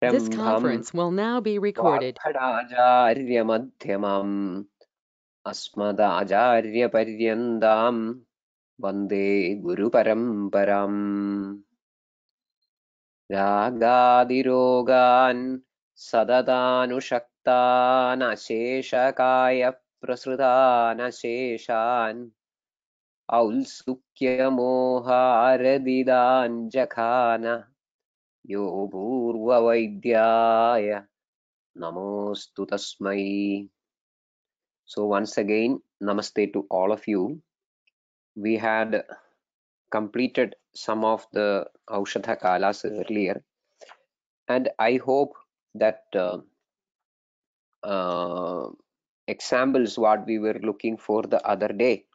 This Prambham conference will now be recorded. Vagbhadacharyamध्यamam Asmadacharyapariryandam Vande Guru Paramparam Ragadirogan Sadadanushaktan Asheshakaya Prasrutan Asheshan Aulsukyamoharadidan Jakhana Yo Purva Vaidyaya Namostu Tasmai. So once again, namaste to all of you. We had completed some of the Aushadha Kalas earlier, and I hope that examples what we were looking for the other day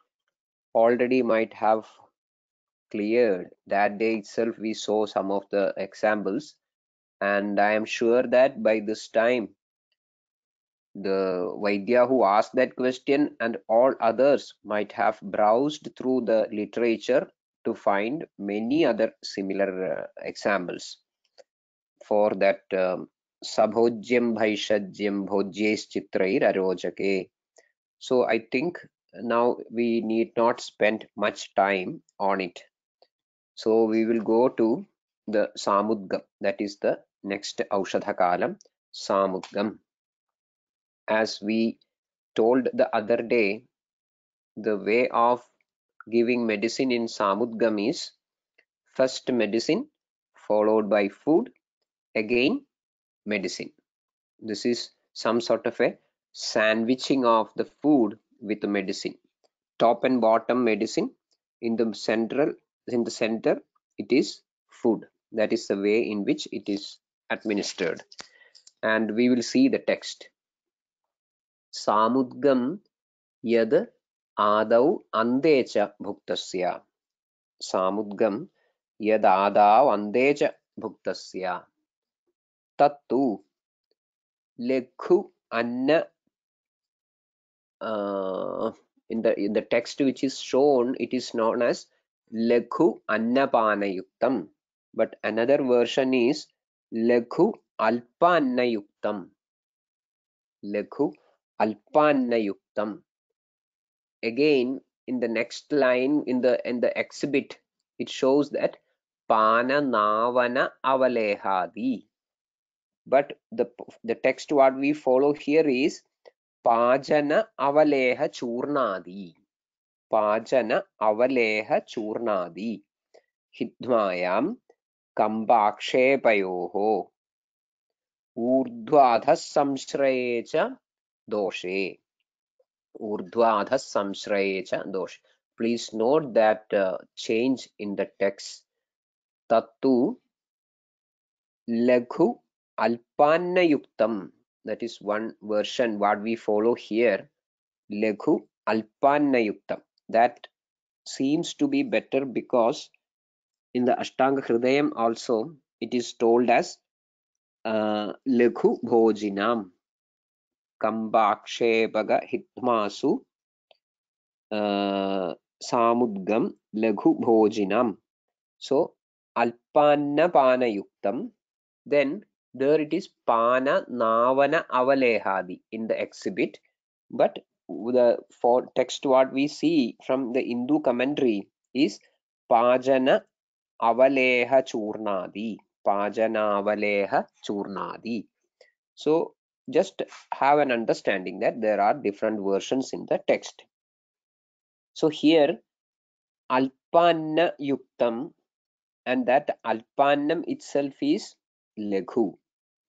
already might have cleared. That day itself we saw some of the examples, and I am sure that by this time the Vaidya who asked that question and all others might have browsed through the literature to find many other similar examples for that Sabhojyam Bhaishajyam Bhojyes Chitrair Arojake. So I think now we need not spend much time on it. So we will go to the Samudgam, that is the next Aushadha Kalam, Samudgam. As we told the other day, the way of giving medicine in Samudgam is first medicine followed by food, again medicine. This is some sort of a sandwiching of the food with the medicine. Top and bottom medicine, in the center it is food. That is the way in which it is administered. And we will see the text. Samudgam यद् आदौ अन्ते च भुक्तस्य सामुद्गम यद् आदौ अन्ते च भुक्तस्य तत्तु लघु अन्न in the text which is shown, it is known as laghu annapanayuktam, but another version is laghu alpannayuktam. Laghu alpannayuktam. Again, in the next line in the exhibit, it shows that pana navana avalehadi, but the text what we follow here is pajana avaleha churnadi. Pajana avaleha churnadi hidmayam kambakshepayoho urdhwadha samshraye cha doshe. Urdhwadha samshraye cha doshe. Please note that change in the text. Tattu laghu alpannayuktam. That is one version what we follow here. Laghu alpannayuktam. That seems to be better because in the Ashtanga Hridayam also it is told as laghu bhojinam kambakshepaga hitmasu samudgam laghu bhojinam. So alpanna panayuktam. Then there it is pana navana avalehadi in the exhibit, but the for text what we see from the Hindu commentary is pajana avaleha churnadi. Pajana avaleha churnadi. So just have an understanding that there are different versions in the text. So here alpanna yuktam, and that alpannam itself is laghu.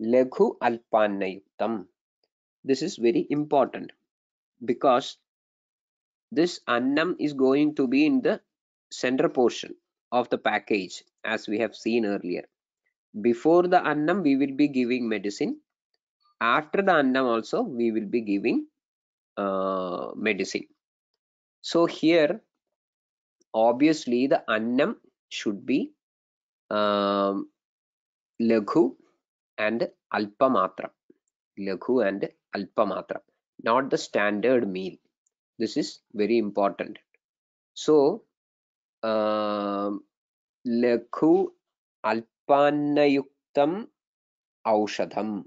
Laghu alpannayuktam. This is very important because this annam is going to be in the center portion of the package, as we have seen earlier. Before the annam we will be giving medicine. After the annam also we will be giving medicine. So here obviously the annam should be laghu and alpamatra. Laghu and alpamatra, not the standard meal. This is very important. So laghu alpannayuktam औषधम्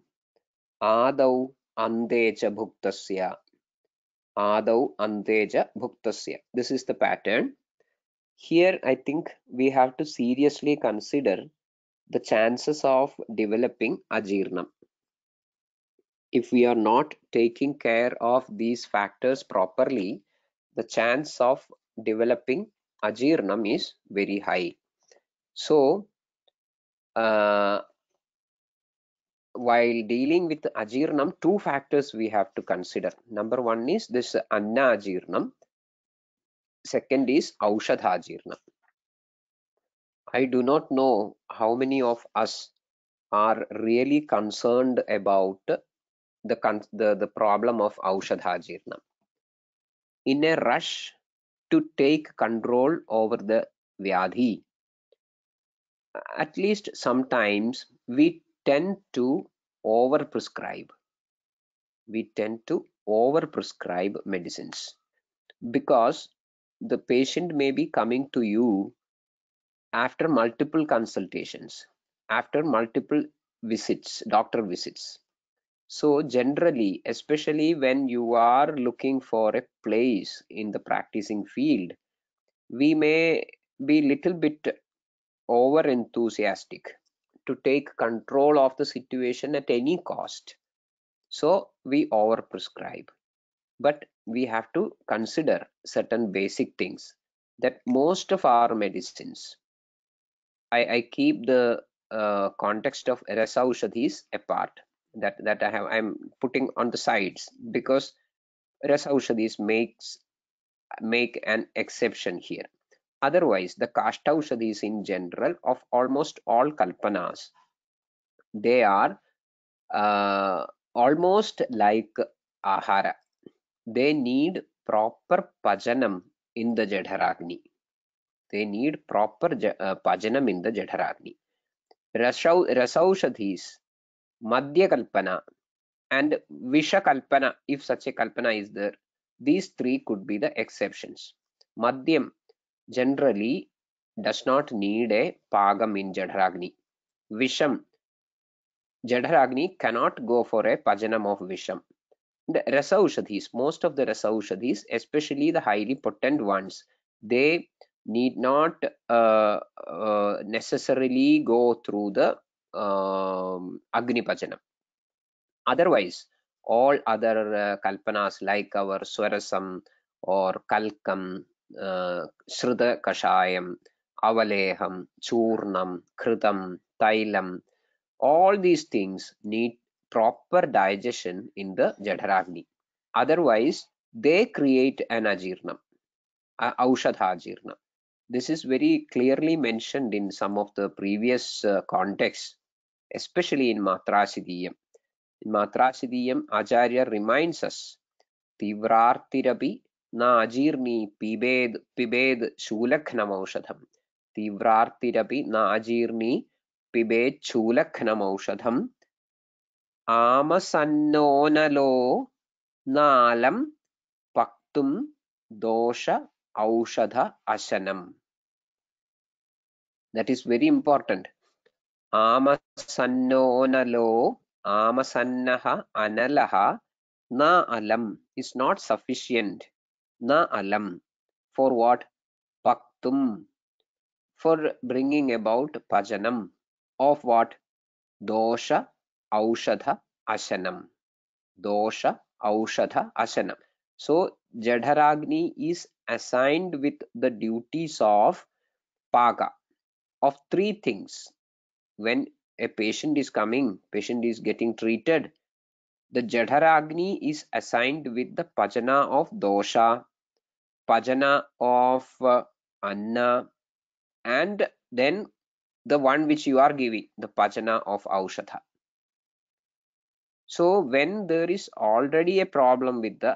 आदौ अन्ते च bhuktasya adau ante cha bhuktasya. This is the pattern. Here I think we have to seriously consider the chances of developing ajirnam. If we are not taking care of these factors properly, the chance of developing ajirnam is very high. So while dealing with ajirnam, two factors we have to consider. Number one is this anna ajirnam. Second is aushadha ajirnam. I do not know how many of us are really concerned about the problem of aushadha ajirnam. In a rush to take control over the vyadhi, at least sometimes we tend to overprescribe. We tend to overprescribe medicines because the patient may be coming to you after multiple consultations, after multiple visits, doctor visits. So generally, especially when you are looking for a place in the practicing field, we may be little bit over enthusiastic to take control of the situation at any cost. So we overprescribe. But we have to consider certain basic things that most of our medicines, I keep the context of rasaushadhis apart, that I'm putting on the sides, because rasaushadhis make an exception here. Otherwise, the kastaushadhis in general of almost all kalpanas, they are almost like ahara. They need proper pajanam in the Jadharagni. They need proper pajanam in the Jadharagni. Rasaushadhis, Madhya Kalpana, and Visha Kalpana, if such a Kalpana is there, these three could be the exceptions. Madhyam generally does not need a Pagam in Jadharagni. Visham, Jadharagni cannot go for a Pajanam of Visham. The rasaushadhis, most of the rasaushadhis, especially the highly potent ones, they need not necessarily go through the Agni Pajanam. Otherwise, all other kalpanas like our Swarasam or Kalkam, Shruta Kashayam, Avaleham, Churnam, Kritam, Tailam, all these things need proper digestion in the Jadharagni. Otherwise, they create an ajirnam, aushadha ajirna. This is very clearly mentioned in some of the previous contexts, especially in Matrasiddhiyam. In Matrasiddhiyam, Acharya reminds us, Tivrartirapi na ajirni pibed shulakhnam aushadham. Tivrartirapi na ajirni pibed shulakhnam aushadham. Amasannonalo nalam paktum dosha aushadha ashanam. That is very important. Amasannonalo, amasannaha analaha na alam is not sufficient. Na alam. For what? Paktum. For bringing about pajanam. Of what? Dosha aushadha ashanam. Dosha aushadha ashanam. So Jadharagni is assigned with the duties of Paga, of three things. When a patient is coming, patient is getting treated, the Jadharagni is assigned with the Pajana of dosha, Pajana of anna, and then the one which you are giving, the Pajana of aushadha. So when there is already a problem with the,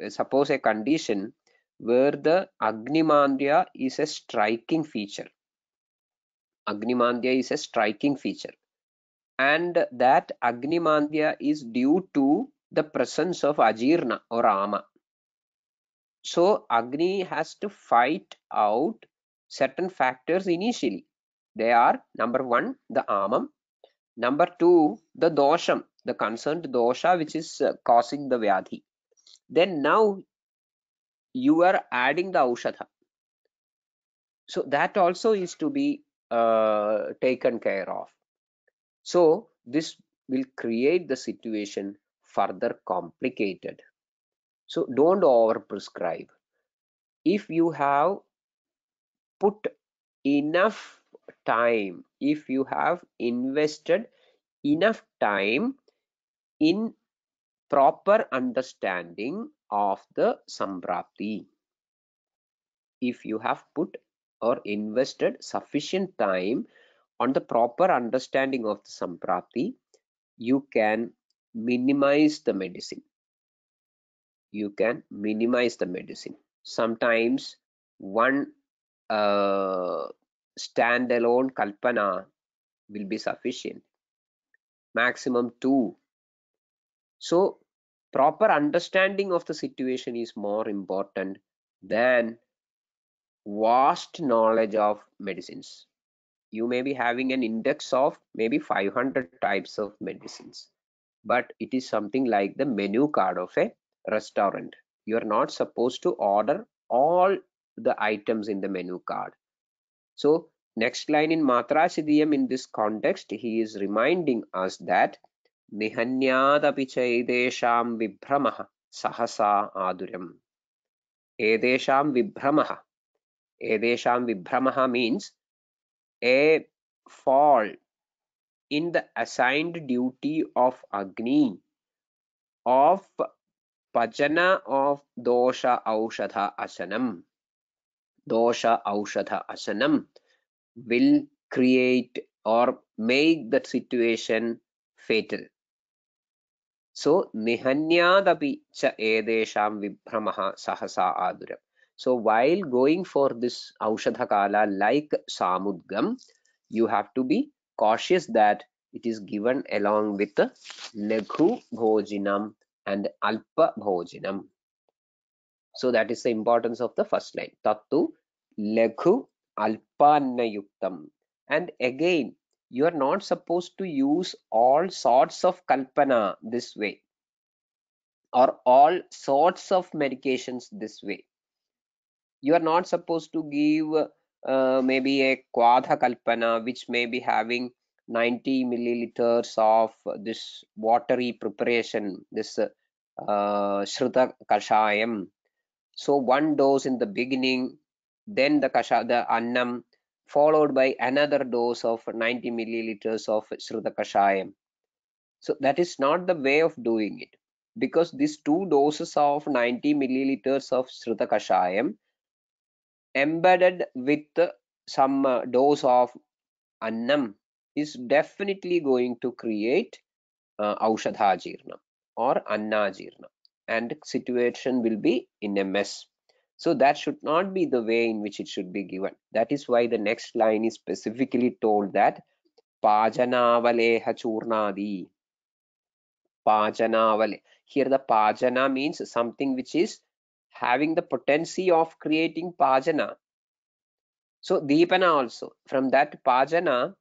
suppose a condition where the Agnimandya is a striking feature. Agnimandya is a striking feature. And that Agnimandya is due to the presence of Ajirna or Ama. So Agni has to fight out certain factors initially. They are, number one, the Amam. Number 2, the dosham, the concerned dosha which is causing the vyadhi. Then now you are adding the aushadha. So that also is to be taken care of. So this will create the situation further complicated. So don't over prescribe. If you have put enough time, if you have invested enough time in proper understanding of the samprapti, if you have put or invested sufficient time on the proper understanding of the samprapti, you can minimize the medicine. You can minimize the medicine. Sometimes one standalone kalpana will be sufficient, maximum 2. So proper understanding of the situation is more important than vast knowledge of medicines. You may be having an index of maybe 500 types of medicines, but it is something like the menu card of a restaurant. You are not supposed to order all the items in the menu card. So next line in Matra Siddhiyam, in this context, he is reminding us that Nihanyadapi chaidesham vibhramaha sahasa aduram. Edesham vibhramaha. Edesham vibhramaha means a fall in the assigned duty of Agni of pachana of dosha aushadha asanam. Dosha aushadha asanam will create or make that situation fatal. So nihanyadapi cha edesham vibhramaha sahasa aduram. So while going for this aushadha kala like samudgam, you have to be cautious that it is given along with the laghu bhojinam and alpa bhojinam. So that is the importance of the first line. Tattu laghu alpanna yuktam. And again, you are not supposed to use all sorts of kalpana this way, or all sorts of medications this way. You are not supposed to give maybe a kwadha kalpana which may be having 90 milliliters of this watery preparation, this shruta kashayam. So one dose in the beginning, then the annam, followed by another dose of 90 milliliters of shruta kashayam. So that is not the way of doing it, because these 2 doses of 90 milliliters of shruta kashayam embedded with some dose of annam is definitely going to create aushadhajirna or annajirna, and situation will be in a mess. So that should not be the way in which it should be given. That is why the next line is specifically told that pajanavaleha churnadi. Pajanavale. Here the pajana means something which is having the potency of creating pajana. So deepana also, from that pajana,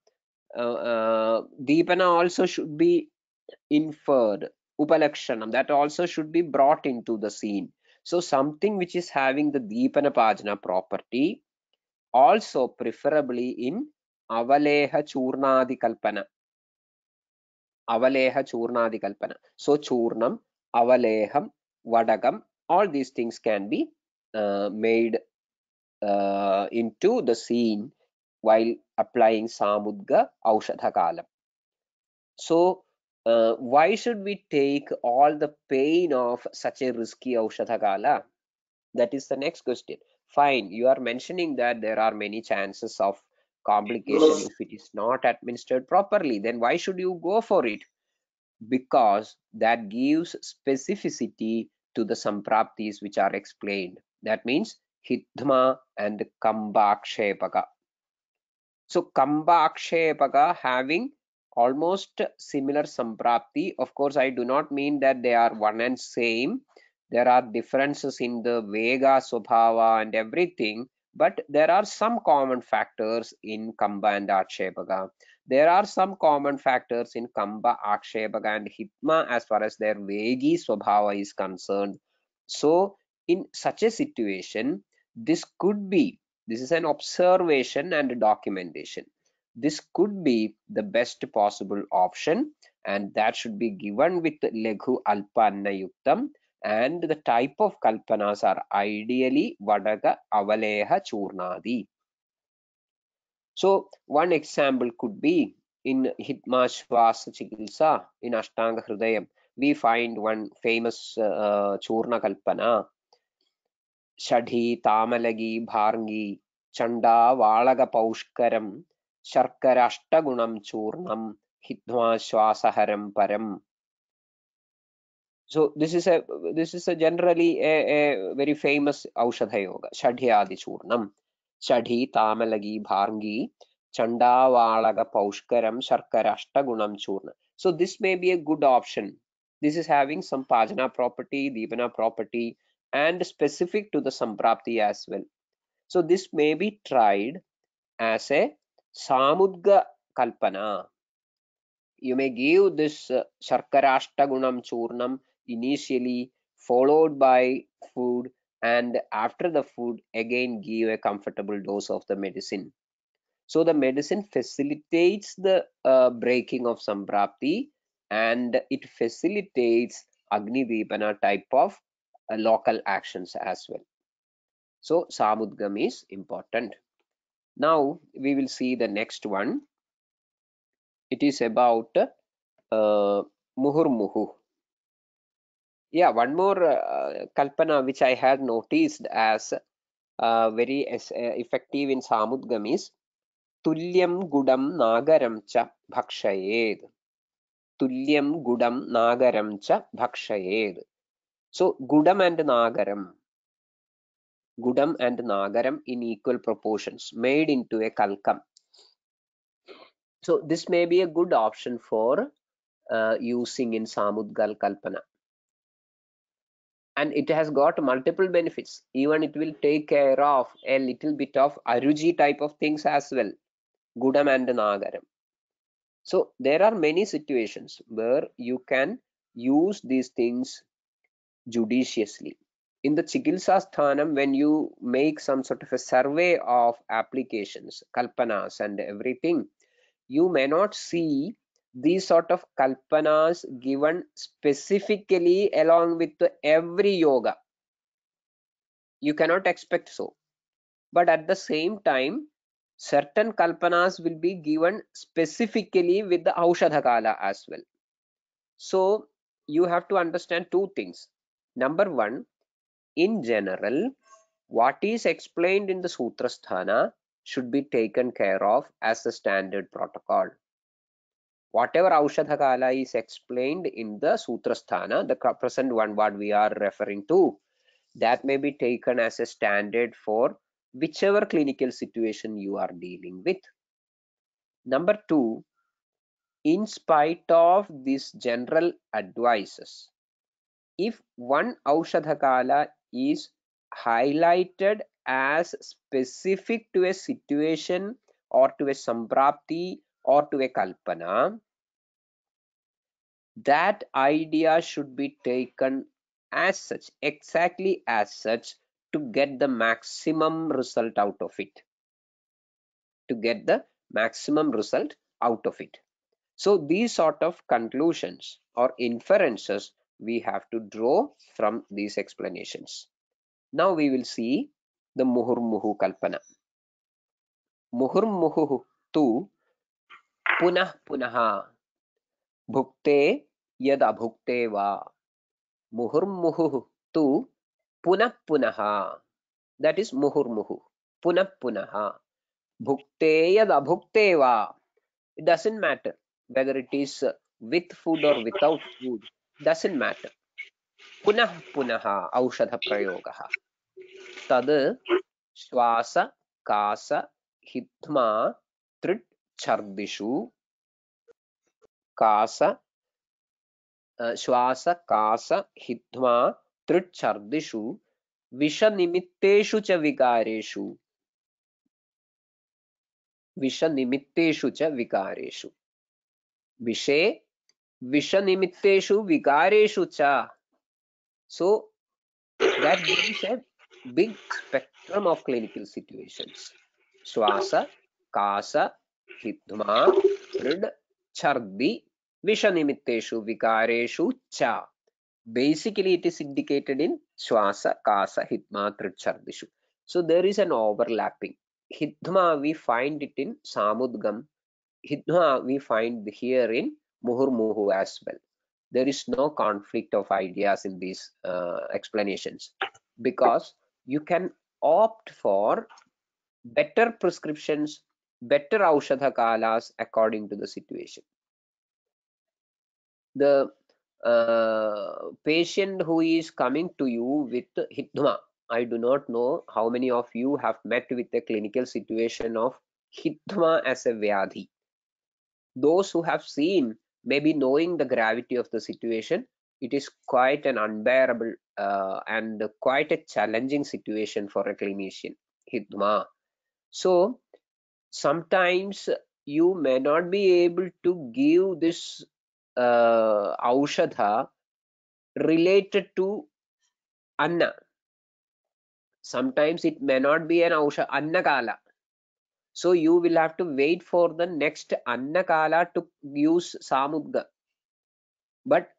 deepana also should be inferred. Upalakshanam, that also should be brought into the scene. So something which is having the deepana pajana property, also preferably in avaleha churnadi kalpana. Avaleha churnadi kalpana. So churnam, avaleham, vadagam, all these things can be made into the scene while applying samudga aushadha kalam. So why should we take all the pain of such a risky aushadha kala? That is the next question. Fine, you are mentioning that there are many chances of complication if it is not administered properly. Then why should you go for it? Because that gives specificity to the sampraptis which are explained. That means hidma and kambakshepaka. So kambakshepaka having almost similar samprapti. Of course, I do not mean that they are one and same. There are differences in the vega, swabhava and everything, but there are some common factors in kamba and akshepaka. There are some common factors in Kamba, Akshepaka and Hitma as far as their Vegi Swabhava is concerned. So in such a situation, this is an observation and documentation. This could be the best possible option, and that should be given with Leghu Alpanna Yuktam, and the type of Kalpanas are ideally Vadaga Avaleha Churnadi. So one example could be in Hitma Shvasa Chikilsa in Ashtanga Hridayam. We find one famous Churna Kalpana. Shadhi, Tamalagi, Bharngi, Chanda, Valaga Paushkaram, Sharkara Ashtagunam Churnam, Hitma Shvasaharam Param. So this is a generally a very famous Aushadha Yoga, Shadhi Adi Churnam. Shadhi, Tamalagi, Bharngi, Chanda, Valaga Paushkaram, Sharkara Ashtagunam Churna. So this may be a good option. This is having some Pajana property, Dipana property, and specific to the Samprapti as well. So this may be tried as a Samudga Kalpana. You may give this Sharkara Ashtagunam Churnam initially, followed by food, and after the food again give a comfortable dose of the medicine. So the medicine facilitates the breaking of Samprapti, and it facilitates Agni Dipana type of local actions as well. So Samudgam is important. Now we will see the next one. It is about Muhurmuhu. Yeah, one more Kalpana which I had noticed as very effective in Samudgam is Tulyam Gudam Nagaram Cha Bhakshayed. Tulyam Gudam Nagaram Cha Bhakshayed. So Gudam and Nagaram in equal proportions made into a Kalkam. So this may be a good option for using in Samudgal Kalpana. And it has got multiple benefits. Even it will take care of a little bit of Aruji type of things as well. Gudam and Nagaram. So there are many situations where you can use these things judiciously. In the Chikilsa Sthanam, when you make some sort of a survey of applications, kalpanas and everything, you may not see these sort of kalpanas given specifically along with every yoga. You cannot expect so. But at the same time, certain kalpanas will be given specifically with the Aushadhakala as well. So you have to understand two things. Number one, in general, what is explained in the Sutrasthana should be taken care of as a standard protocol. Whatever Aushadhakala is explained in the Sutrasthana, the present one what we are referring to, that may be taken as a standard for whichever clinical situation you are dealing with. Number two, in spite of these general advices, if one Aushadhakala is highlighted as specific to a situation or to a Samprapti or to a Kalpana, that idea should be taken as such, exactly as such, to get the maximum result out of it. So these sort of conclusions or inferences we have to draw from these explanations. Now we will see the Muhurmuhu Kalpana. Muhurmuhu tu punah punaha bhukte yad abhukte va. Muhurmuhu tu punah punaha. That is Muhurmuhu. Punah punaha. Bhukte yad abhukte va. It doesn't matter whether it is with food or without food. Doesn't matter. Punah punaha aushadha prayogaha. Tad Shwasa Kasa Hitma Trit Chardishu Kasa Shwasa Kasa Hitma Trit Chardishu Visha Nimitteshu Cha Vigareshu. विषनिमित्तेषु च विकारेषु. विषे विषनिमित्तेषु विकारेषु च. So that gives a big spectrum of clinical situations. Swasa, Kasa, Hidma, Prid, Chardi, Vishanimitteshu, Vikareshu, Cha. Basically, it is indicated in Swasa, Kasa, Hidma, Prid, Chardishu. So there is an overlapping. Hidma, we find it in Samudgam. Hidma, we find here in Muhurmuhu as well. There is no conflict of ideas in these explanations, because you can opt for better prescriptions, better aushadha kalas according to the situation. The patient who is coming to you with hidma, I do not know how many of you have met with a clinical situation of hidma as a vyadhi. Those who have seen, maybe knowing the gravity of the situation, it is quite an unbearable and quite a challenging situation for a clinician, hidma. So sometimes you may not be able to give this aushadha related to anna. Sometimes it may not be an anna kala. So you will have to wait for the next anna kala to use samudga. But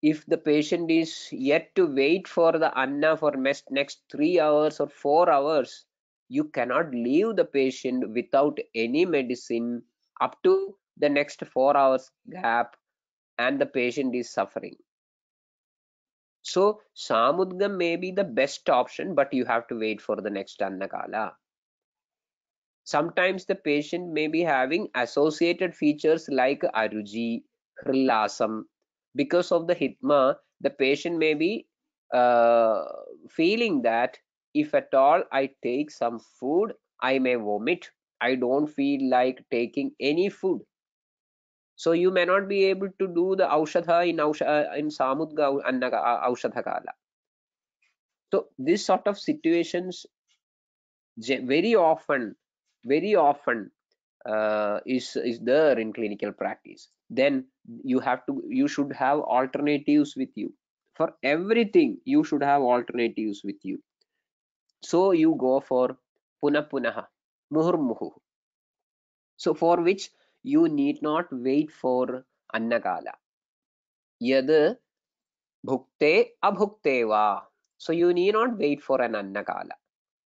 if the patient is yet to wait for the anna for next 3 hours or 4 hours, you cannot leave the patient without any medicine up to the next 4 hours gap, and the patient is suffering. So samudgam may be the best option, but you have to wait for the next annakala. Sometimes the patient may be having associated features like aruji, hrillasam. Because of the hidma, the patient may be feeling that if at all I take some food, I may vomit. I don't feel like taking any food. So you may not be able to do the aushadha in samudga aushadha kala. So this sort of situations very often is there in clinical practice. Then you should have alternatives with you. For everything you should have alternatives with you. So you go for punaha, muhurmuhu. So for which you need not wait for annakala. Yad bhukte abhukte va. So you need not wait for an annakala.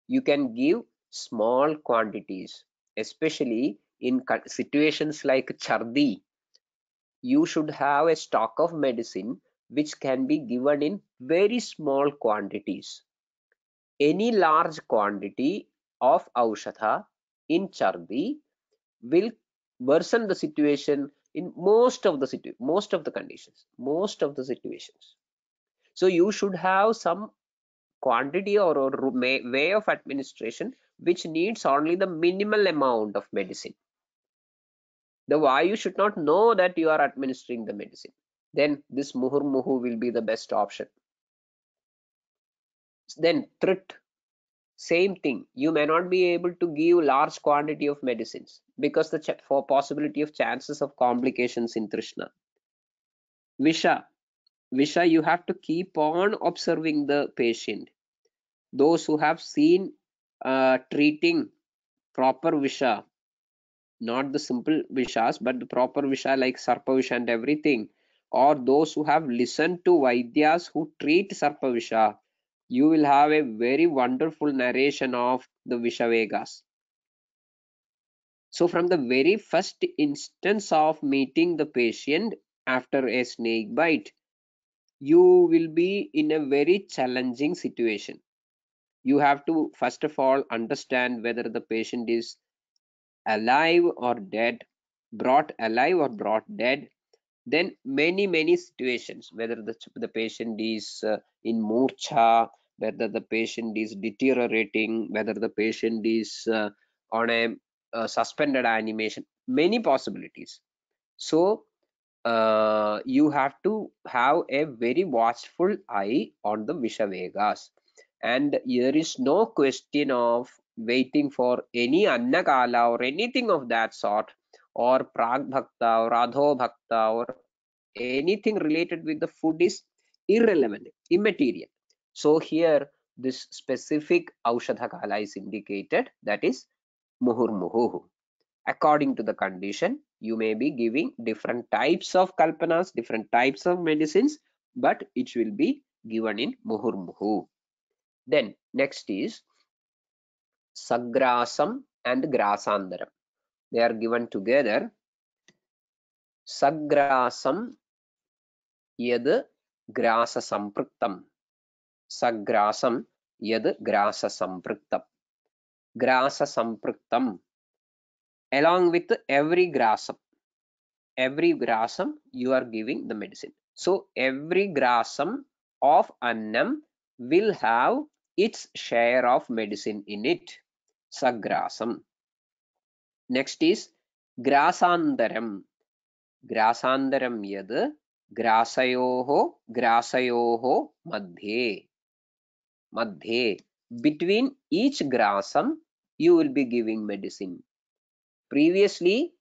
You can give small quantities, especially in situations like chardi. You should have a stock of medicine which can be given in very small quantities. Any large quantity of aushadha in chardi will worsen the situation in most of the situations. So you should have some quantity or way of administration which needs only the minimal amount of medicine. The vayu should not know that you are administering the medicine. Then this muhurmuhu will be the best option. Then trit, same thing. You may not be able to give large quantity of medicines because the for possibility of chances of complications in trishna. Visha, you have to keep on observing the patient. Those who have seen treating proper visha, not the simple vishas, but the proper visha like sarpa visha and everything, or those who have listened to vaidyas who treat sarpa visha, you will have a very wonderful narration of the vishavegas. So from the very first instance of meeting the patient after a snake bite, you will be in a very challenging situation. You have to first of all understand whether the patient is alive or dead, brought alive or brought dead. Then many situations, whether the patient is in murcha, whether the patient is deteriorating, whether the patient is on a suspended animation, many possibilities. So you have to have a very watchful eye on the vishavegas, and there is no question of waiting for any Annakala or anything of that sort, or Prag Bhakta or Adho Bhakta or anything related with the food is irrelevant, immaterial. So here this specific Aushadha Kala is indicated, that is Muhurmuhu. According to the condition, you may be giving different types of kalpanas, different types of medicines, but it will be given in Muhurmuhu. Then next is Sagrasam and Grasandaram. They are given together. Sagrasam yad grasa sampriktam. Sagrasam yad grasa sampriktam. Grasa sampriktam. Along with every grasam you are giving the medicine. So every grasam of annam will have its share of medicine in it. Sagrasam. Next is grasandaram. Grasandaram yad grasayoho madhye. Between each grasam you will be giving medicine. Previously,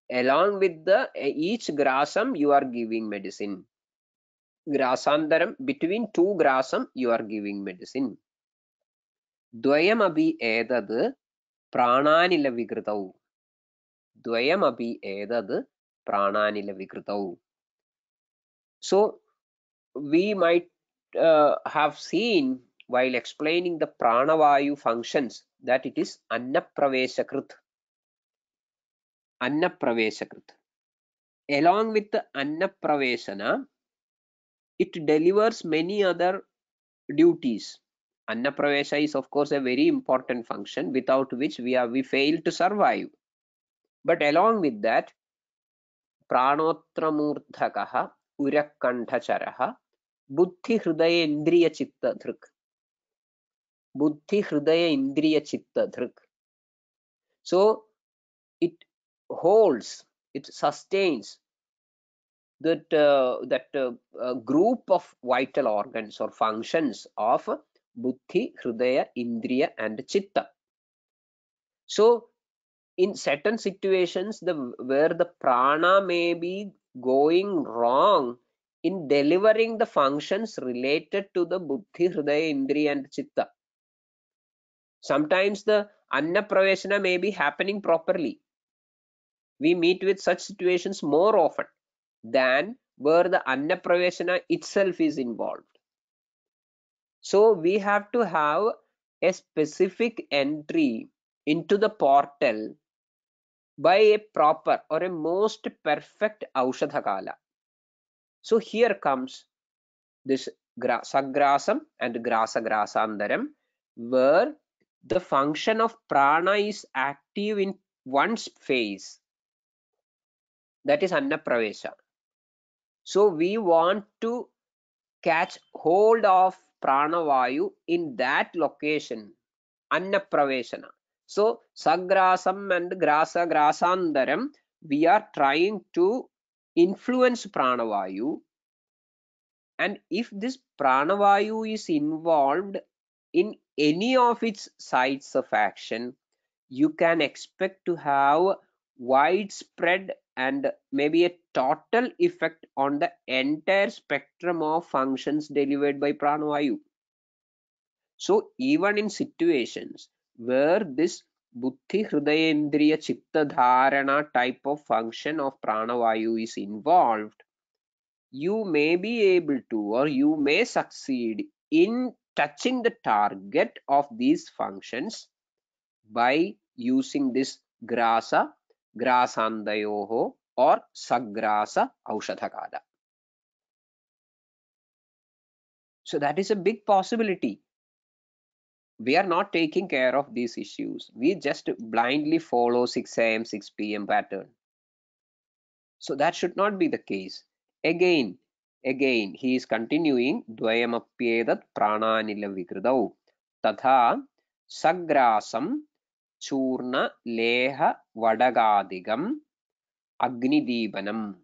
along with the each grasam you are giving medicine. Grasandaram, between two grasam you are giving medicine. Dvayam abhi edad prananila vikritau. Dvayam abhi edad prananila vikritau. So we might have seen while explaining the pranavayu functions that it is annapraveshakrit. Annapraveshakrit. Along with the annapraveshana, it delivers many other duties. Annapravesha is of course a very important function without which we fail to survive. But along with that, pranotramurthakaha urakkanthacharaha buddhi hridaya indriya chitta dhrik. Buddhi hridaya indriya chitta dhrik. So it holds, it sustains that group of vital organs or functions of buddhi, hridaya, indriya and chitta. So in certain situations where the prana may be going wrong in delivering the functions related to the buddhi, hridaya, indriya and chitta, sometimes the annapraveshana may be happening properly. We meet with such situations more often than where the annapraveshana itself is involved. So we have to have a specific entry into the portal by a proper or a most perfect Aushadha Kala. So here comes this Sagrasam and Grasandaram, where the function of prana is active in one phase, that is Annapravesha. So we want to catch hold of pranavayu in that location, Annapraveshana. So Sagrasam and Grasandaram, we are trying to influence pranavayu, and if this pranavayu is involved in any of its sites of action, you can expect to have widespread and maybe a total effect on the entire spectrum of functions delivered by pranavayu. So even in situations where this buddhi, hridaya, indriya, chitta, dharana type of function of pranavayu is involved, you may be able to, or you may succeed in touching the target of these functions by using this grasa, grasandayoho or sagrasa aushadhakala. So that is a big possibility. We are not taking care of these issues. We just blindly follow 6 a.m., 6 p.m. pattern. So that should not be the case. Again, he is continuing, dvayamapyedat prananila vikridau tatha sagrasam churna leha vadagadikam agnideepanam.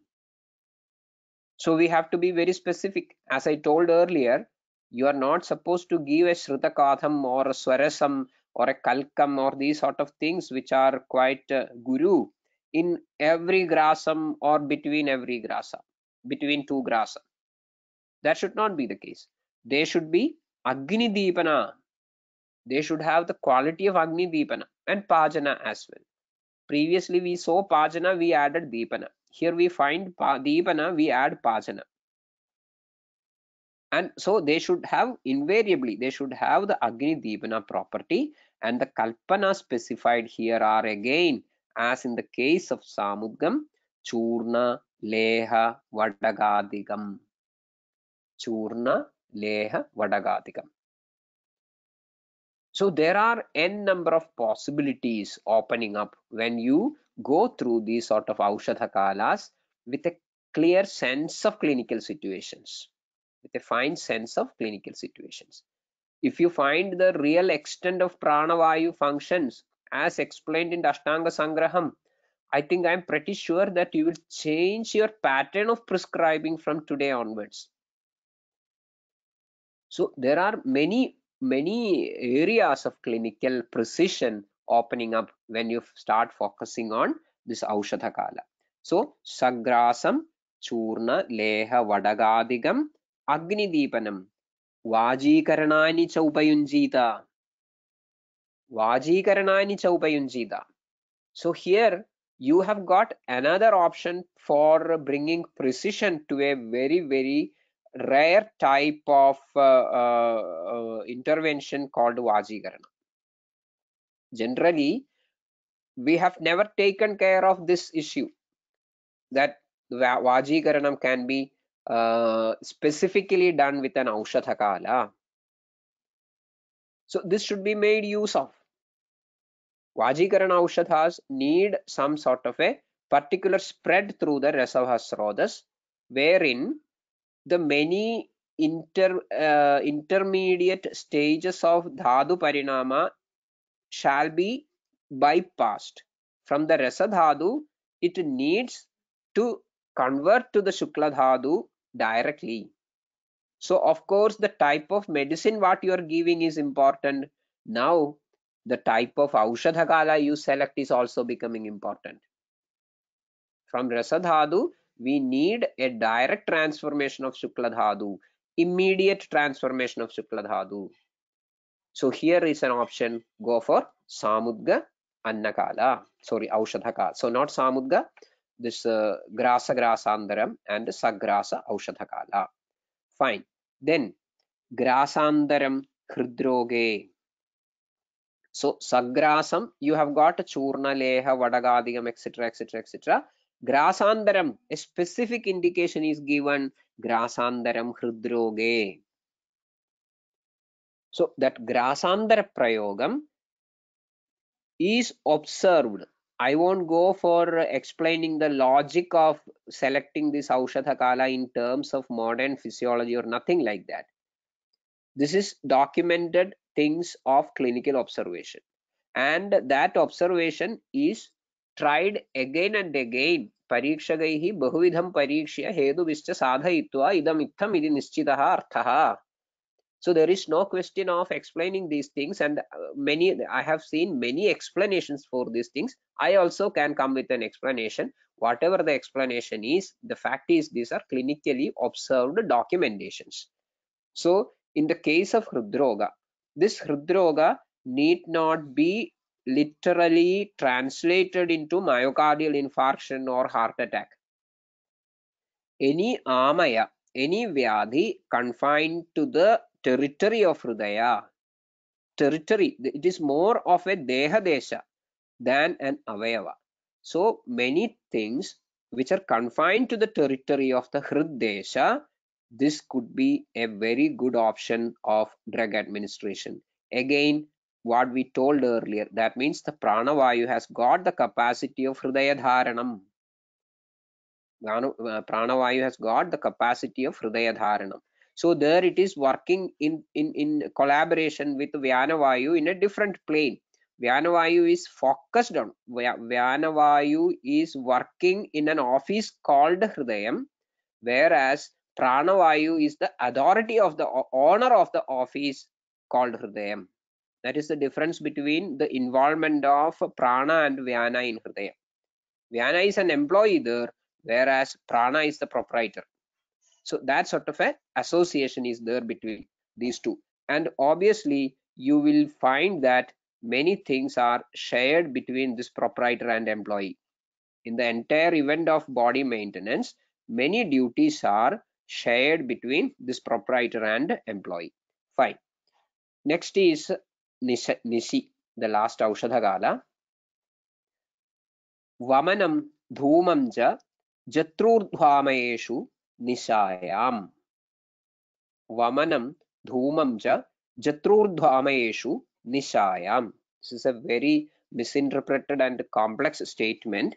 So we have to be very specific. As I told earlier, you are not supposed to give a Shruta Katham or a Swarasam or a kalkam or these sort of things which are quite guru in every grasam or between every grasa, between two grasa. That should not be the case. They should be Agni Deepana. They should have the quality of Agni Deepana and Pajana as well. Previously we saw Pajana, we added Deepana. Here we find Deepana, we add Pajana. And so they should have, invariably, they should have the Agni Deepana property, and the Kalpana specified here are again, as in the case of Samudgam, Churna, Leha, Vadagadikam. Churna, Leha, Vadagadikam. So there are n number of possibilities opening up when you go through these sort of Aushadha Kalas with a clear sense of clinical situations, with a fine sense of clinical situations. If you find the real extent of Pranavayu functions as explained in the Ashtanga Sangraham, I think I'm pretty sure that you will change your pattern of prescribing from today onwards. So there are many areas of clinical precision opening up when you start focusing on this Aushadha Kala. So Sagrasam, Churna, Leha, Vadagadikam, Agni Deepanam, Vajikaranani cha upayunjita. Vajikaranani cha upayunjita. So here you have got another option for bringing precision to a very rare type of intervention called Vajikarana. Generally, we have never taken care of this issue that Vajikaranam can be specifically done with an Aushadha Kala. So this should be made use of. Vajikarana Aushadhas need some sort of a particular spread through the Rasavasrodas, wherein the many intermediate stages of Dhadu Parinama shall be bypassed. From the Rasa Dhadu, it needs to convert to the Shukla Dhadu directly. So of course the type of medicine what you are giving is important. Now the type of Aushadha Kala you select is also becoming important. From Rasa Dhadu, we need a direct transformation of Shukla Dhadu, immediate transformation of Shukla Dhadu. So here is an option, go for Samudga Annakala, sorry, Aushadha Kala. So not Samudga, this Grasa Grasandaram and Sagrasa Aushadha Kala. Fine. Then Grasandaram Hridroge. So Sagrasam, you have got Churna, Leha, Vadagadikam, etc., etc., etc. Grasandaram, a specific indication is given, Grasandaram Hridroge. So that Grasandara Prayogam is observed. I won't go for explaining the logic of selecting this Aushadha Kala in terms of modern physiology or nothing like that. This is documented things of clinical observation, and that observation is tried again and again. Parikshagaihi bahuvidham parikshya heduvischa sadhayitva idam itham idi nischitaha arthaha. So there is no question of explaining these things, and I have seen many explanations for these things. I also can come with an explanation. Whatever the explanation is, the fact is these are clinically observed documentations. So in the case of Hridroga, this Hridroga need not be literally translated into myocardial infarction or heart attack. Any Amaya, any Vyadhi confined to the territory of Hridaya, territory, it is more of a Deha Desha than an Avayava. So many things which are confined to the territory of the Hriddesha, this could be a very good option of drug administration. Again, what we told earlier, that means the Pranavayu has got the capacity of Hridaya Dharanam. Pranavayu has got the capacity of Hridaya Dharanam. So there it is working in collaboration with Vyanavayu in a different plane. Vyanavayu is focused on, Vyanavayu is working in an office called Hridayam, whereas Pranavayu is the authority of the owner of the office called Hridayam. That is the difference between the involvement of prana and vyana in hridaya. Vyana is an employee there, whereas prana is the proprietor. So that sort of an association is there between these two. And obviously, you will find that many things are shared between this proprietor and employee. In the entire event of body maintenance, many duties are shared between this proprietor and employee. Fine. Next is Nishi, the last Aushadhakala. Vamanam dhumam ja jatrurdhvamayeshu nishayam. Vamanam dhumam ja jatrurdhvamayeshu nishayam. This is a very misinterpreted and complex statement.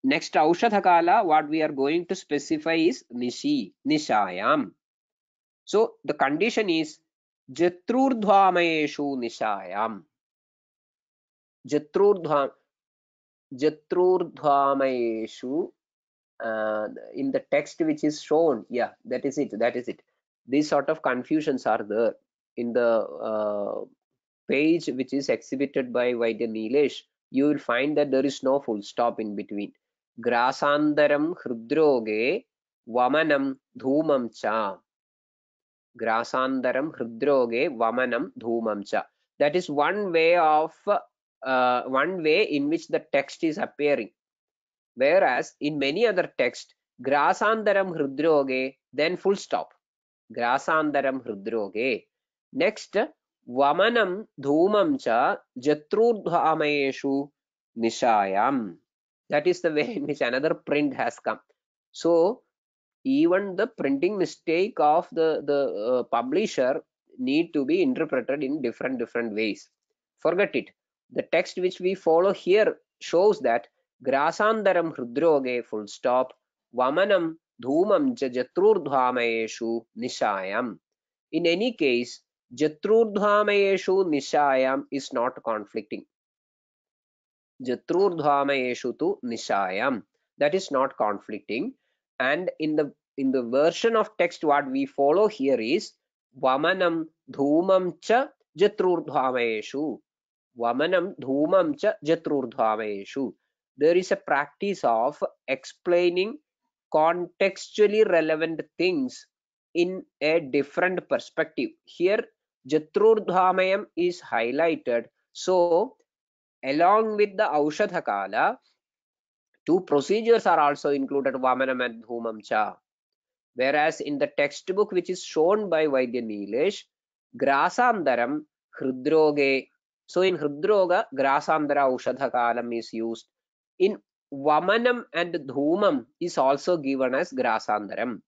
Next Aushadhakala, what we are going to specify is Nishi, Nishayam. So the condition is Jatrurdhvamayeshu Nishayam. Jatrurdhvamayeshu, in the text which is shown, yeah, that is it. These sort of confusions are there in the page which is exhibited by Vaidya Nilesh. You will find that there is no full stop in between. Grasandaram hridroge vamanam dhumam cha. Grasandaram hridroge vamanam dhumam cha. That is one way in which the text is appearing. Whereas in many other texts, grasandaram hridroge, then full stop. Grasandaram hridroge. Next, vamanam dhumam cha jatrurdhvamayeshu nishayam. That is the way in which another print has come. So even the printing mistake of the publisher need to be interpreted in different ways. Forget it. The text which we follow here shows that grasandaram hridroge full stop, vamanam dhumam cha jatrurdhvamayeshu nishayam. In any case, jatrurdhvamayeshu nishayam is not conflicting. Jatrurdhvamayeshu tu nishayam, that is not conflicting. And in the version of text what we follow here is vamanam dhumam cha jatrurdhvamayeshu. Vamanam dhumam cha jatrurdhvamayeshu. There is a practice of explaining contextually relevant things in a different perspective. Here jatrurdhvamayam is highlighted. So along with the Aushadhakala, two procedures are also included, Vamanam and Dhumam cha. Whereas in the textbook which is shown by Vaidya Nilesh, Grasandaram hridroge. So in hridroga, Grasandara Aushadhakalam is used. In Vamanam and Dhumam is also given as Grasandaram.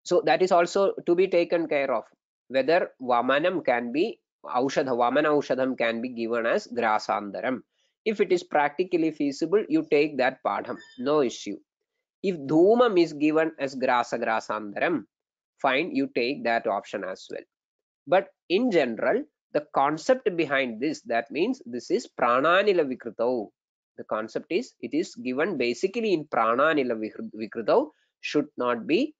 So that is also to be taken care of. Whether Vamanam can be Vamana Aushadham can be given as Grasandaram. If it is practically feasible, you take that padham, no issue. If Dhumam is given as Grasandaram, fine, you take that option as well. But in general, the concept behind this, that means this is Prananila Vikritau. The concept is, it is given basically in Prananila Vikritau, should not be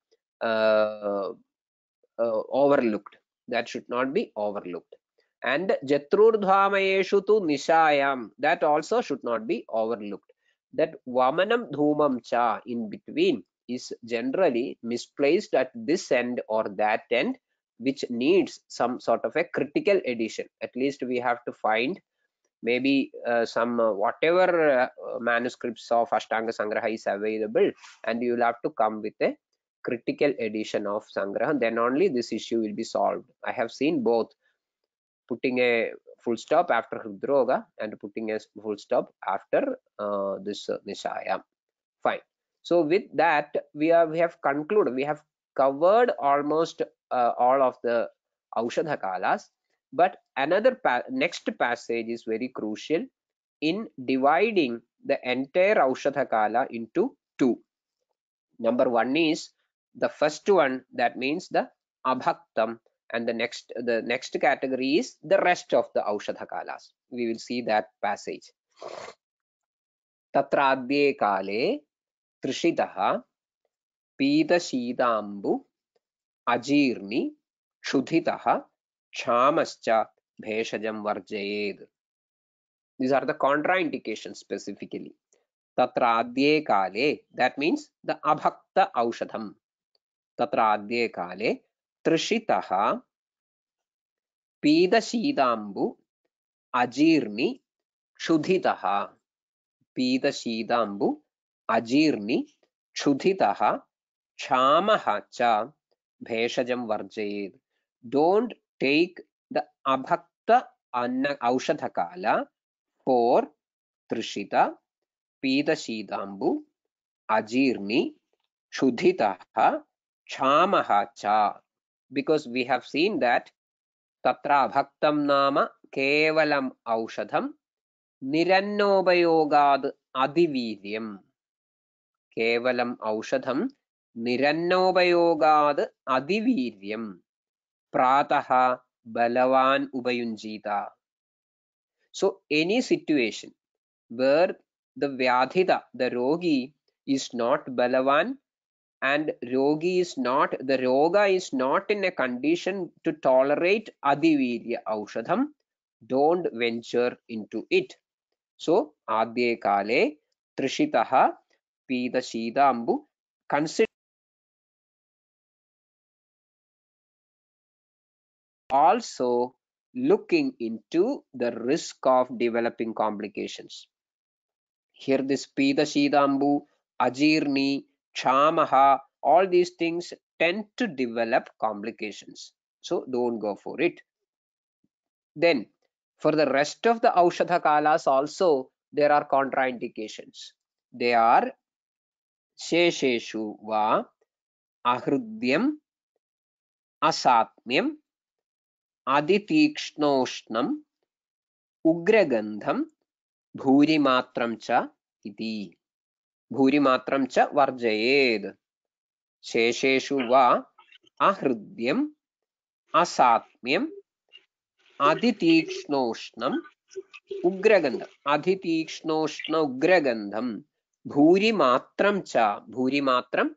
overlooked. That should not be overlooked. And Jatrurdhvamayeshu tu nishayam, that also should not be overlooked. That Vamanam Dhumam cha in between is generally misplaced at this end or that end, which needs some sort of a critical addition. At least we have to find maybe some whatever manuscripts of Ashtanga Sangraha is available, and you will have to come with a critical edition of Sangraha. Then only this issue will be solved. I have seen both, putting a full stop after Hridroga and putting a full stop after this Nishaya. Fine. So with that, we have concluded. We have covered almost all of the Aushadhakalas. But another next passage is very crucial in dividing the entire Aushadhakala into two. Number one is the first one, that means the Abhaktam, and the next category is the rest of the Aushadhakalas. We will see that passage. Tatradye kale Trishitaha Pita Shidambu Ajirni Kshudhitaha kshamascha bheshajam varjayed. These are the contraindications specifically. Tatra adye kale, that means the abhakta aushadham. Tatra adye kale trishitaha pidashidambu ajirni क्षुधितः. पीतशीताम्बु अजीर्णि क्षुधितः क्षामः च भेषजं वर्जयेत्. Don't take the abhakta aushadhakala for trishita, pidashidambu, ajirni, क्षुधितः, क्षामः च, because we have seen that tatra abhaktam nama kevalam aushadham निरन्नोपयोगाद् अधिवीर्यम्. केवलम् औषधं निरन्नोपयोगाद् अधिवीर्यम्. प्रातः बलवान् उपयुञ्जीता. So any situation where the vyadhita, the rogi, is not balavan and rogi is not, the roga is not in a condition to tolerate adivirya aushadham, don't venture into it. So adye kale trishitaha pidashidambu, consider also looking into the risk of developing complications. Here this pidashidambu, ajirni, kshamaha, all these things tend to develop complications. So don't go for it. Then for the rest of the aushadha kalas also there are contraindications. They are shesheshu va ahrudyam asatmyam aditikshnoshnam ugragandham bhurimatram cha iti. Bhurimatram cha varjayed. Shesheshu va ahrudyam asatmyam aditikshnoshnam ugragandham. Aditikshnoshna ugragandham bhurimatram cha. Bhurimatram,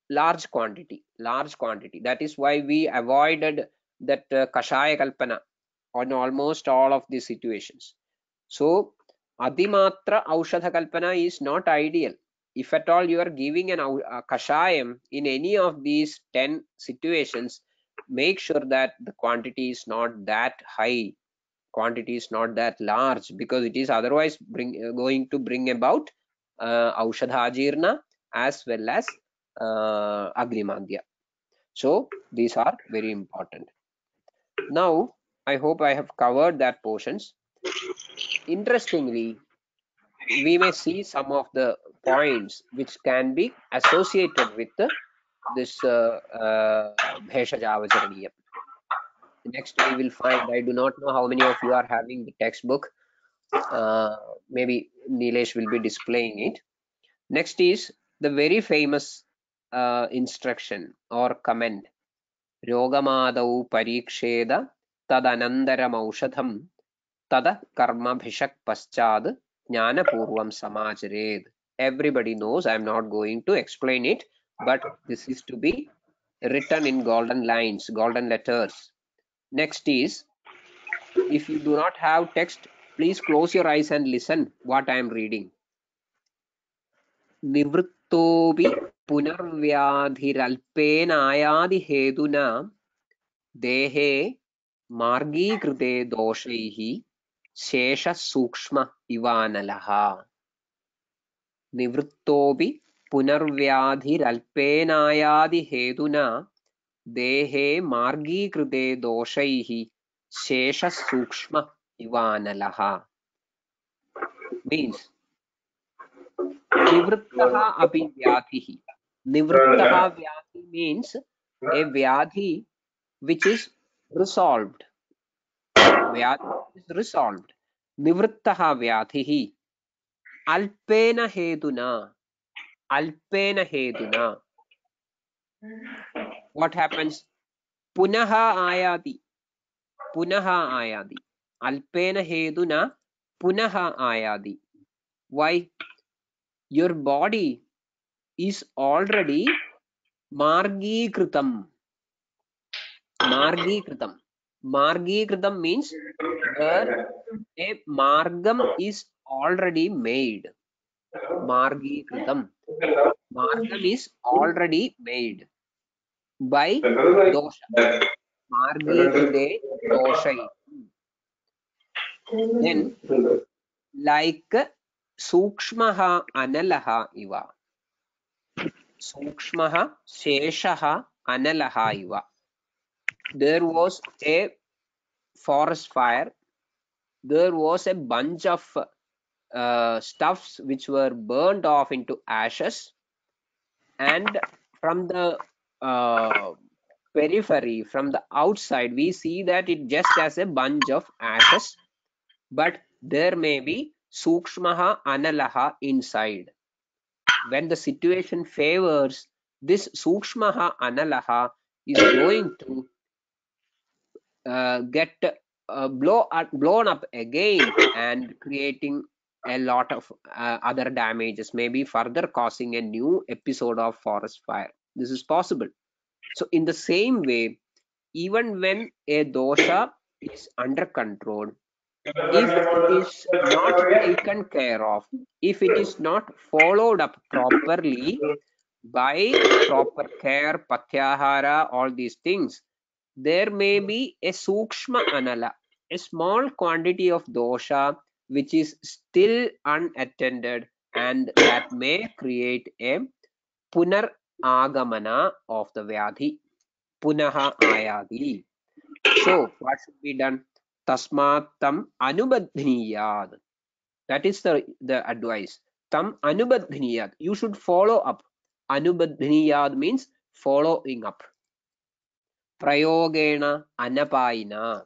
large quantity. That is why we avoided that kashaya kalpana on almost all of these situations. So adimatra aushadha kalpana is not ideal. If at all you are giving an kashayam in any of these 10 situations, make sure that the quantity is not that high, quantity is not that large, because it is otherwise going to bring about aushadha ajirna as well as agrimandya. So these are very important. Now I hope I have covered that portions. Interestingly, we may see some of the points which can be associated with this Bheshajavacharaniyam. Next we will find, I do not know how many of you are having the textbook. Maybe Nilesh will be displaying it. Next is the very famous instruction or comment. Rogamadau pariksheda tadanandaram aushadham tada karma bhishak paschad jnana purvam samachared. Everybody knows, I am not going to explain it, but this is to be written in golden lines, golden letters. Next is, if you do not have text, please close your eyes and listen what I am reading. Nivrittobi punarvyadhiralpenayadi heduna dehe margīkrite doshaihi shesha sukshma ivanalaha. Nivrittobi punarvyadhiralpenayadi heduna dehe margīkrite doshaihi shesha sukshma ivanalaha. Means nivrittaha api vyadhihi. Nivrittaha vyadhi means a vyadhi which is resolved. Vyadhi is resolved. Nivrittaha vyadhihi alpena heduna. Alpena heduna. What happens? Punaha ayadi. Punaha ayadi. Alpena heduna punaha ayadi. Why? Your body is already margīkritam. Margīkritam. Margikritam means where a margam is already made. Margikritam. Margam is already made by dosha. Margikrite doshai. Then, like Sukshmaha Analaha Iva. Sukshmaha Sheshaha Analaha Iva. There was a forest fire. There was a bunch of stuffs which were burnt off into ashes, and from the periphery, from the outside, we see that it just as a bunch of ashes, but there may be Sukshmaha Analaha inside. When the situation favors, this Sukshmaha Analaha is going to get blown up again and creating a lot of other damages, maybe further causing a new episode of forest fire. This is possible. So in the same way, even when a dosha is under control, if it is not taken care of, if it is not followed up properly by proper care, patyahara, all these things, there may be a sukshma anala, a small quantity of dosha which is still unattended, and that may create a punar agamana of the vyadhi, punaha ayadi. So what should be done? Tasmat tam anubadhniyad. That is the advice. Tam anubadhniyad. You should follow up. Anubadhniyad means following up. Prayogena anapayina.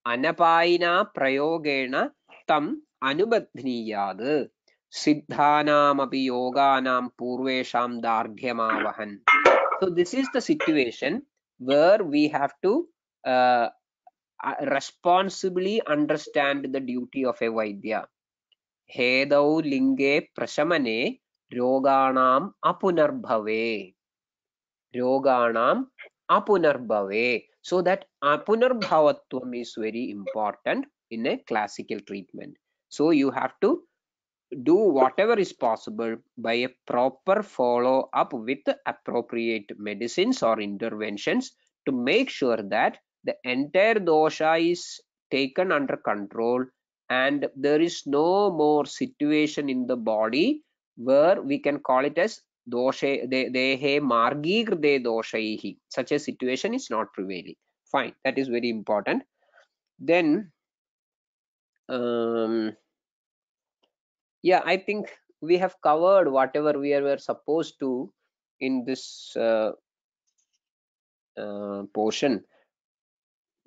Anapayina prayogena tam anubadhniyad. Siddhanamapi yoganam purvesham dardhyamavahan. So this is the situation where we have to responsibly understand the duty of a Vaidya. Hedau linge prashamane roganam apunarbhave. Roganam apunarbhave. So that apunarbhavatvam is very important in a classical treatment. So you have to do whatever is possible by a proper follow up with appropriate medicines or interventions to make sure that the entire dosha is taken under control and there is no more situation in the body where we can call it as doshe dehe margi kride doshaihi. Such a situation is not prevailing. Fine, that is very important. Then yeah, I think we have covered whatever we were supposed to in this portion.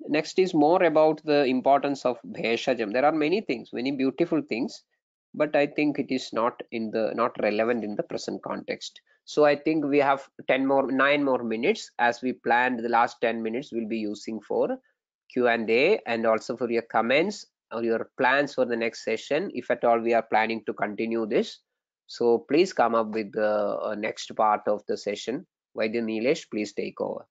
Next is more about the importance of bheshajam. There are many things, many beautiful things, but I think it is not relevant in the present context. So I think we have 9 more minutes. As we planned, the last 10 minutes we'll be using for Q&A and also for your comments or your plans for the next session, if at all we are planning to continue this. So please come up with the next part of the session. Vaidya Nilesh, please take over.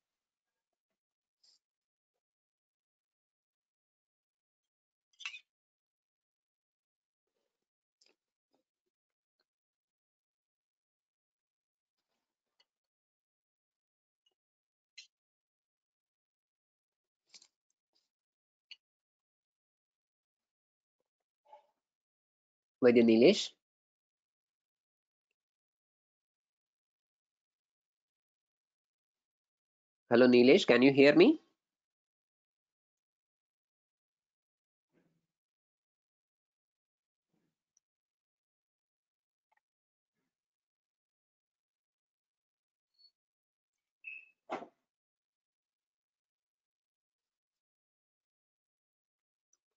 Vaidya Nilesh. Hello Nilesh, can you hear me?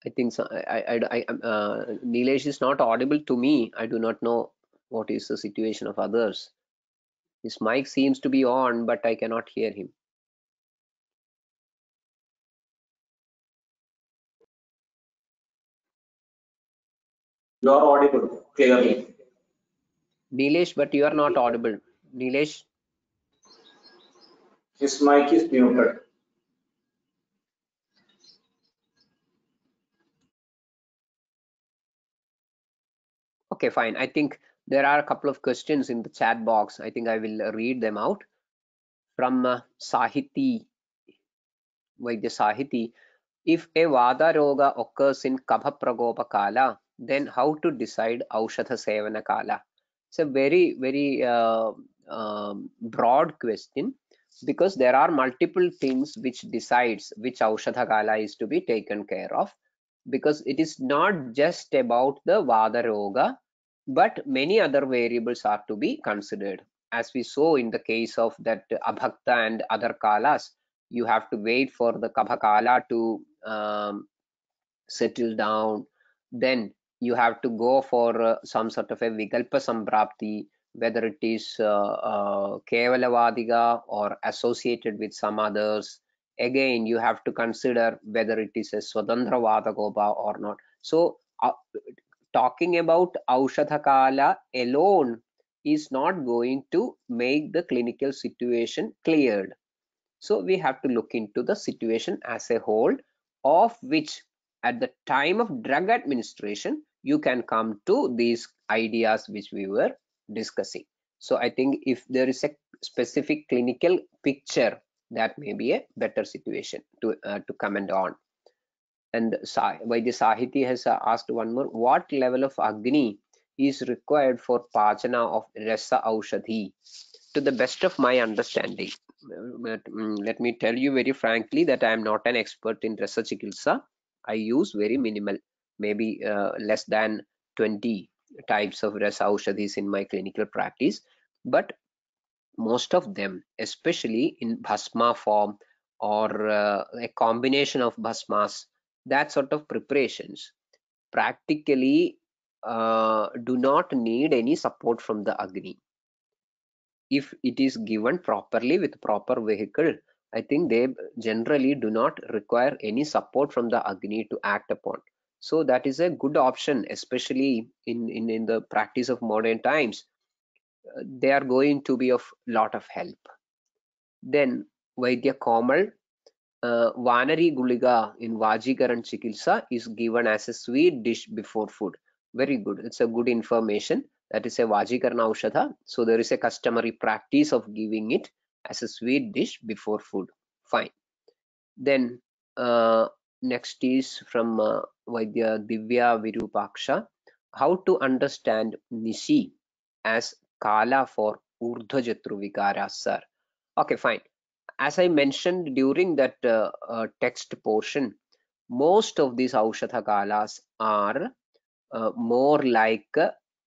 I think so. Nilesh is not audible to me. I do not know what is the situation of others. His mic seems to be on, but I cannot hear him. You are audible clearly. Nilesh, but you are not audible. Nilesh. His mic is muted. Okay, fine. I think there are a couple of questions in the chat box. I think I will read them out. From Sahiti, Vaidya Sahiti, if a Vada Roga occurs in Kabha Pragopa Kala, then how to decide Aushadha Sevana Kala? It's a very broad question, because there are multiple things which decides which Aushadha Kala is to be taken care of, because it is not just about the Vada Roga, but many other variables are to be considered. As we saw in the case of that Abhakta and other Kalas, you have to wait for the Kabha to settle down. Then you have to go for some sort of a Vikalpa Samprapti, whether it is Kevalavadiga or associated with some others. Again, you have to consider whether it is a Swadandra Vadagopa or not. So, talking about Aushadha Kala alone is not going to make the clinical situation cleared. So we have to look into the situation as a whole, of which at the time of drug administration, you can come to these ideas which we were discussing. So I think if there is a specific clinical picture, that may be a better situation to comment on. And Vaidya Sahiti has asked one more: what level of Agni is required for Pachana of Rasa Aushadhi? To the best of my understanding, let me tell you very frankly that I am not an expert in Rasa Chikitsa. I use very minimal, maybe less than 20 types of Rasa Aushadhis in my clinical practice. But most of them, especially in Bhasma form or a combination of Bhasmas, that sort of preparations practically do not need any support from the Agni. If it is given properly with proper vehicle, I think they generally do not require any support from the Agni to act upon. So that is a good option, especially in the practice of modern times. They are going to be of lot of help. Then Vaidya Komal, Vanari Guliga in Vajikaran Chikitsa is given as a sweet dish before food. Very good. It's a good information. That is a Vajikarana Aushadha. So there is a customary practice of giving it as a sweet dish before food. Fine. Then next is from Vaidya Divya Virupaksha. How to understand Nishi as Kala for Urdhva Jatru Vikara, sir? Okay, fine. As I mentioned during that text portion, most of these Aushadha Kalas are more like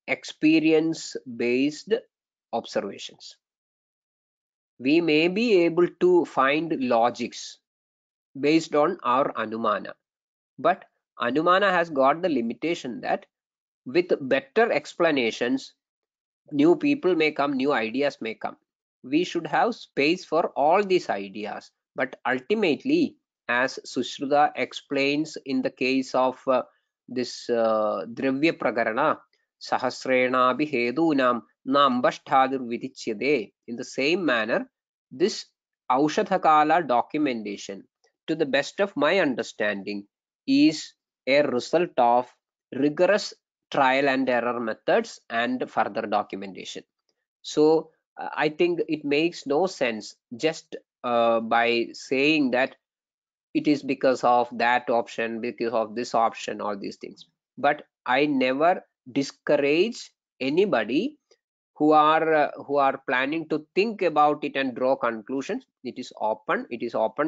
experience-based observations. We may be able to find logics based on our Anumana, but Anumana has got the limitation that with better explanations, new people may come, new ideas may come. We should have space for all these ideas, but ultimately, as Sushruta explains in the case of this Dravya Prakarana, Sahasrena Bhedunam Nambashthadur Vidichyade, in the same manner, this Aushadhakala documentation, to the best of my understanding, is a result of rigorous trial and error methods and further documentation. So I think it makes no sense just by saying that it is because of that option, because of this option, all these things. But I never discourage anybody who are planning to think about it and draw conclusions. It is open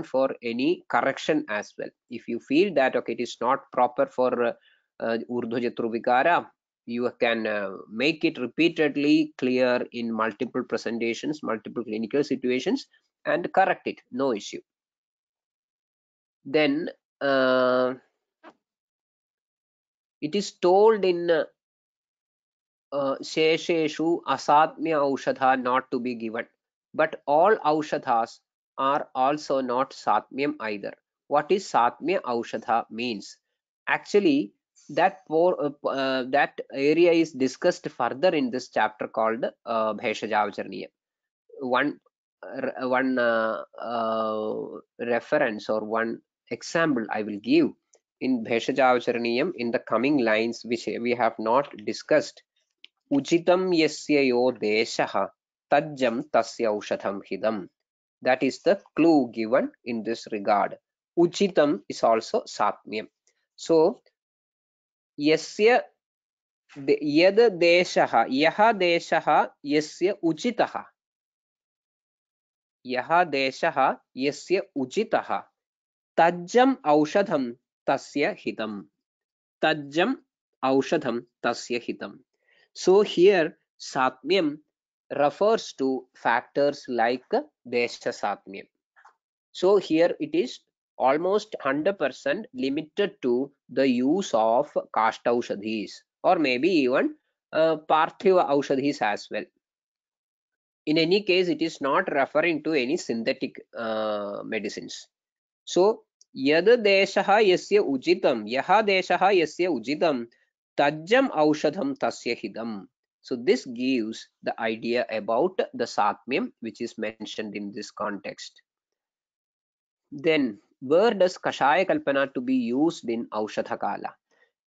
for any correction as well. If you feel that okay, it is not proper for Urdhva Jatru Vikara, you can make it repeatedly clear in multiple presentations, multiple clinical situations, and correct it, no issue. Then it is told in Shesheshu Asatmya Aushadha not to be given, but all Aushadhas are also not Satmyam either. What is Satmya Aushadha means? Actually, that area is discussed further in this chapter called Bheshajavacharniya. One reference or one example I will give in Bheshajavacharniyam in the coming lines, which we have not discussed. uchitam yasya yo deshaha tajjam tasya aushadham hidam. That is the clue given in this regard. Uchitam is also Satmyam. So yasya yad deshaha, yaha deshaha yasya uchitaha, yaha deshaha yasya uchitaha tajjam aushadham tasya hidam. Tajjam aushadham tasya hidam. So here Satmyam refers to factors like Desha Satmyam. So here it is almost 100% limited to the use of Kashta Aushadhis, or maybe even Parthiva Aushadhis as well. In any case, it is not referring to any synthetic medicines. So yad deshaha yasya uchitam, yaha deshaha yasya uchitam tajjam aushadham tasya hidam. So this gives the idea about the Satmyam which is mentioned in this context. Then where does Kashaya Kalpana to be used in Aushadha Kala?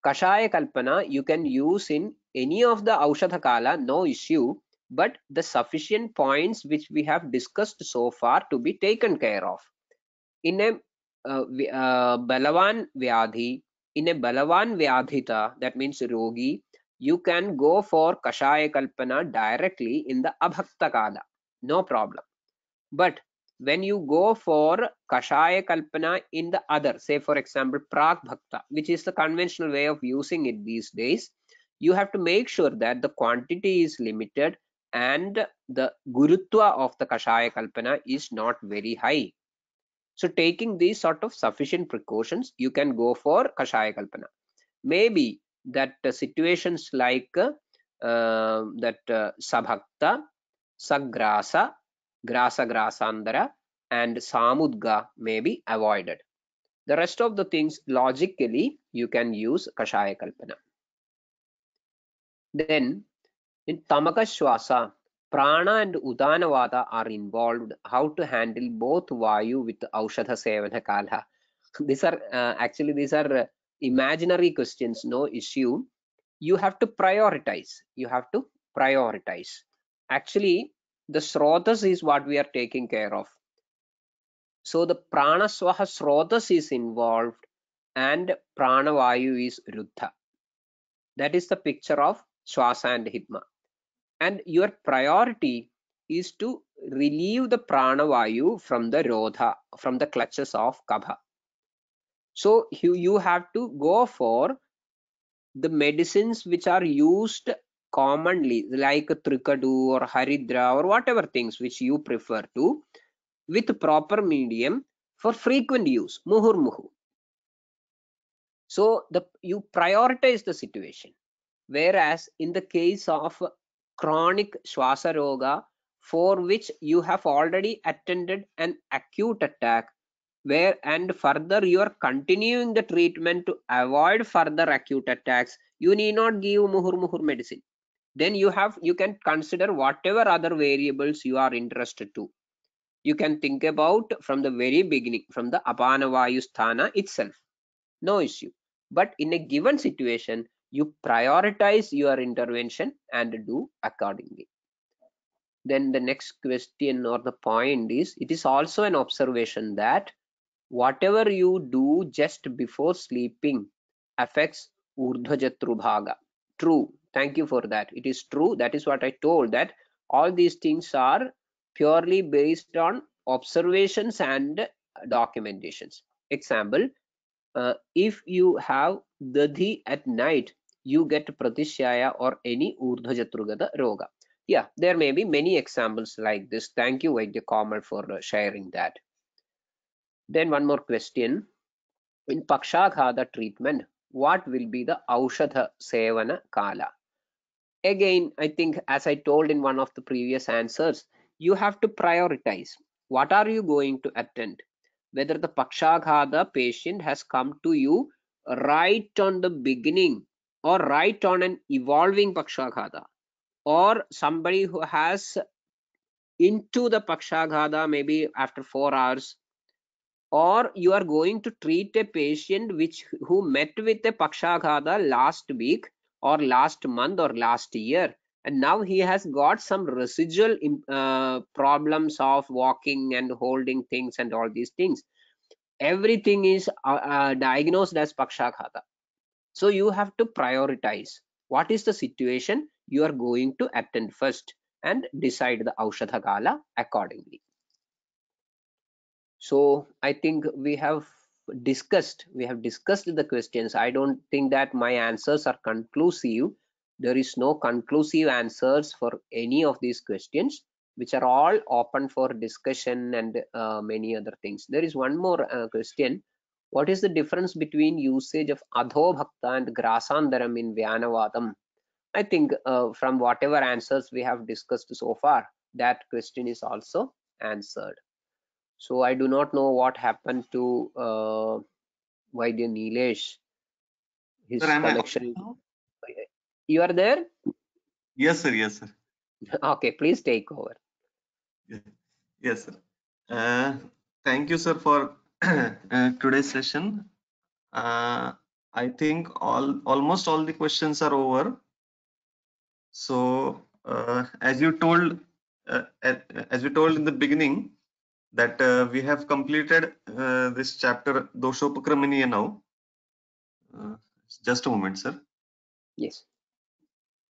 Kashaya Kalpana you can use in any of the Aushadha Kala, no issue, but the sufficient points which we have discussed so far to be taken care of. In a Balavan Vyadhi, in a Balavan Vyadhita, that means Rogi, you can go for Kashaya Kalpana directly in the Abhakta Kala, no problem. But when you go for Kashaya Kalpana in the other, say for example Prak Bhakta, which is the conventional way of using it these days, you have to make sure that the quantity is limited and the Gurutva of the Kashaya Kalpana is not very high. So taking these sort of sufficient precautions, you can go for Kashaya Kalpana. Maybe that situations like Sabhakta, Sagrasa, Grasa Grasandara and Samudga may be avoided. The rest of the things logically you can use Kashaya Kalpana. Then in Tamaka Shwasa, Prana and Udanavada are involved. How to handle both Vayu with Aushadha Sevana Kala? These are actually these are imaginary questions, no issue. You have to prioritize. You have to prioritize. Actually, the Srotas is what we are taking care of. So the Prana Swaha Srotas is involved and Prana Vayu is Ruddha. That is the picture of Swasa and Hitma. And your priority is to relieve the Prana Vayu from the Rodha, from the clutches of Kabha. So you have to go for the medicines which are used commonly, like Trikadu or Haridra or whatever things which you prefer to, with proper medium for frequent use, Muhurmuhu. So you prioritize the situation. Whereas in the case of chronic Swasa Roga, for which you have already attended an acute attack, where and further you are continuing the treatment to avoid further acute attacks, you need not give Muhur medicine. Then you can consider whatever other variables you are interested to. You can think about from the very beginning, from the Apana Vayu Sthana itself, no issue. But in a given situation, you prioritize your intervention and do accordingly. Then the next question or the point is, it is also an observation that whatever you do just before sleeping affects Urdhvajatru Bhaga. True. Thank you for that. It is true. That is what I told, that all these things are purely based on observations and documentations. Example, if you have Dadhi at night, you get Pratishyaya or any Urdhvajatrugata Roga. Yeah, there may be many examples like this. Thank you, Vaidya Kamal, for sharing that. Then one more question. In Pakshaghata treatment, what will be the Aushadha Sevana Kala? Again, I think as I told in one of the previous answers, you have to prioritize. What are you going to attend? Whether the Pakshaghata patient has come to you right on the beginning or right on an evolving Pakshaghata, or somebody who has into the Pakshaghata maybe after 4 hours, or you are going to treat a patient who met with a Pakshaghata last week or last month or last year, and now he has got some residual problems of walking and holding things and all these things. Everything is diagnosed as pakshaghata. So you have to prioritize what is the situation you are going to attend first and decide the aushadha kala accordingly. So I think we have discussed the questions. I don't think that my answers are conclusive. There is no conclusive answers for any of these questions, which are all open for discussion and many other things. There is one more question. What is the difference between usage of adho bhakta and grasandaram in Vyanavadam? I think from whatever answers we have discussed so far, that question is also answered. So I do not know what happened to Vaidya Nilesh. His Sir, am I connection. audible You are there? now? Yes, sir. Yes, sir. Okay, please take over. Yes, sir. Thank you, sir, for today's session. I think almost all the questions are over. So, as you told, as we told in the beginning, that we have completed this chapter Doshopakramaniya now. Just a moment, sir. Yes.